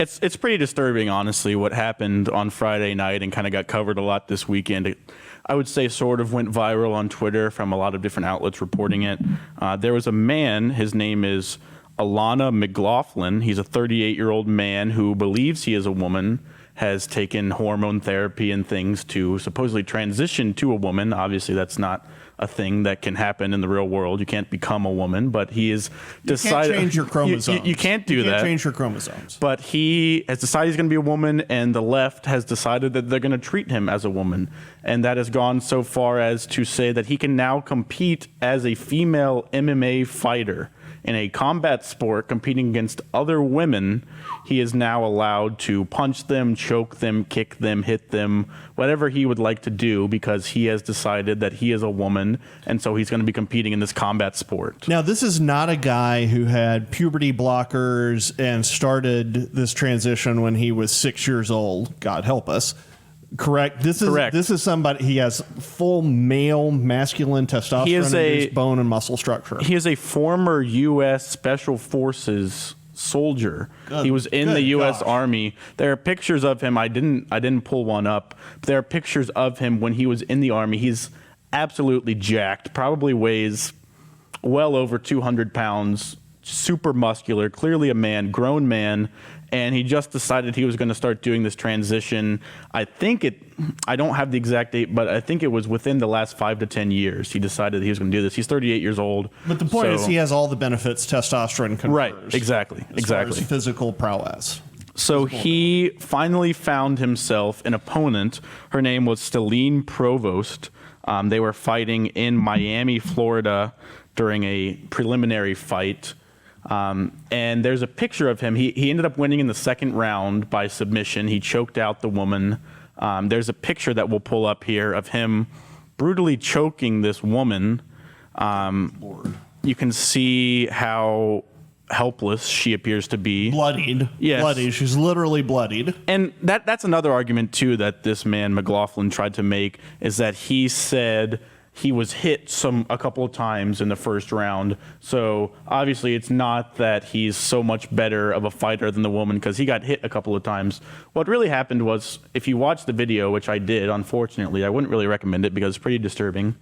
It's pretty disturbing, honestly, what happened on Friday night and kind of got covered a lot this weekend. It, I would say, sort of went viral on Twitter from a lot of different outlets reporting it. There was a man, his name is Alana McLaughlin. He's a 38-year-old man who believes he is a woman, has taken hormone therapy and things to supposedly transition to a woman. Obviously, that's not a thing that can happen in the real world. You can't become a woman, but he has decided... You can't change your chromosomes. You can't do that. You can't change your chromosomes. But he has decided he's going to be a woman, and the left has decided that they're going to treat him as a woman. And that has gone so far as to say that he can now compete as a female MMA fighter. In a combat sport competing against other women, he is now allowed to punch them, choke them, kick them, hit them, whatever he would like to do, because he has decided that he is a woman, and so he's going to be competing in this combat sport. Now, this is not a guy who had puberty blockers and started this transition when he was 6 years old. God help us. Correct. This is somebody. He has full male masculine testosterone-induced bone and muscle structure. He is a former U.S. Special Forces soldier. He was in the U.S. Army. There are pictures of him. I didn't pull one up. But there are pictures of him when he was in the Army. He's absolutely jacked. Probably weighs well over 200 pounds. Super muscular. Clearly a man, grown man. And he just decided he was going to start doing this transition. I don't have the exact date, but I think it was within the last 5 to 10 years he decided he was going to do this. He's 38 years old. But the point is he has all the benefits testosterone confers. Right, exactly. As far as physical prowess. So he finally found himself an opponent. Her name was Stellene Provost. They were fighting in Miami, Florida during a preliminary fight. And there's a picture of him. He ended up winning in the second round by submission. He choked out the woman. There's a picture that we'll pull up here of him brutally choking this woman. You can see how helpless she appears to be. Bloodied. Yes. Bloodied. She's literally bloodied. And that's another argument, too, that this man, McLaughlin, tried to make, is that he said he was hit a couple of times in the first round. So obviously it's not that he's so much better of a fighter than the woman because he got hit a couple of times. What really happened was, if you watch the video, which I did, unfortunately, I wouldn't really recommend it because it's pretty disturbing.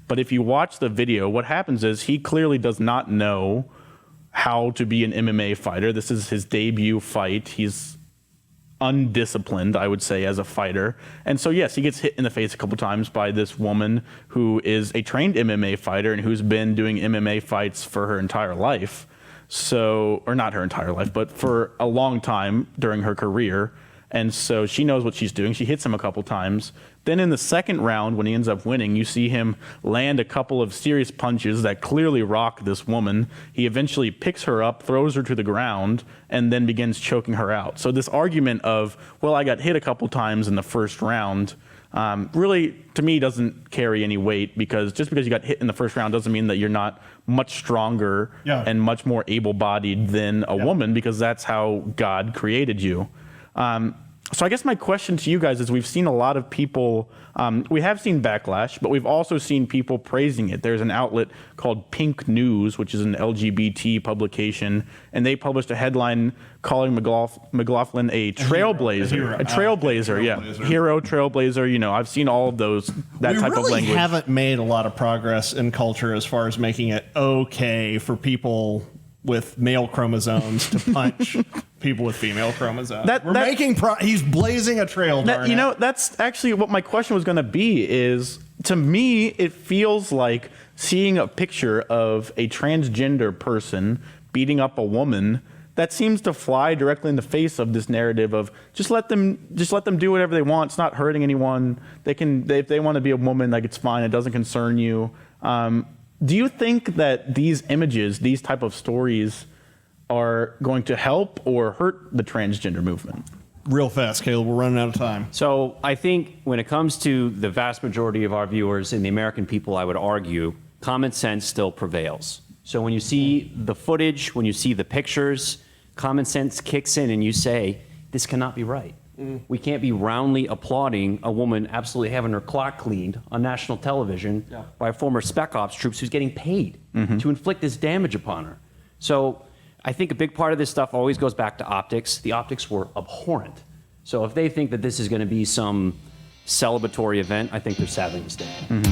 But if you watch the video, what happens is he clearly does not know how to be an MMA fighter. This is his debut fight. He's undisciplined, I would say, as a fighter. And so, yes, he gets hit in the face a couple times by this woman who is a trained MMA fighter and who's been doing MMA fights for her entire life. So, or not her entire life, but for a long time during her career. And so she knows what she's doing. She hits him a couple times. Then in the second round, when he ends up winning, you see him land a couple of serious punches that clearly rock this woman. He eventually picks her up, throws her to the ground, and then begins choking her out. So this argument of, well, I got hit a couple times in the first round, really, to me, doesn't carry any weight, because just because you got hit in the first round doesn't mean that you're not much stronger and much more able-bodied than a woman, because that's how God created you. So I guess my question to you guys is, we've seen a lot of people, we have seen backlash, but we've also seen people praising it. There's an outlet called Pink News, which is an LGBT publication, and they published a headline calling McLaughlin a trailblazer. Hero, trailblazer. You know, I've seen all of those, that type of language. We haven't made a lot of progress in culture as far as making it okay for people with male chromosomes to punch people with female chromosomes. He's blazing a trail. You know, that's actually what my question was going to be. Is, to me, it feels like seeing a picture of a transgender person beating up a woman. That seems to fly directly in the face of this narrative of just let them do whatever they want. It's not hurting anyone. If they want to be a woman, like, it's fine. It doesn't concern you. Do you think that these images, these type of stories, are going to help or hurt the transgender movement? Real fast, Caleb, we're running out of time. So I think when it comes to the vast majority of our viewers and the American people, I would argue common sense still prevails. So when you see the footage, when you see the pictures, common sense kicks in and you say, this cannot be right. We can't be roundly applauding a woman absolutely having her clock cleaned on national television by former Spec Ops troops who's getting paid to inflict this damage upon her. So I think a big part of this stuff always goes back to optics. The optics were abhorrent. So if they think that this is going to be some celebratory event, I think they're sadly mistaken.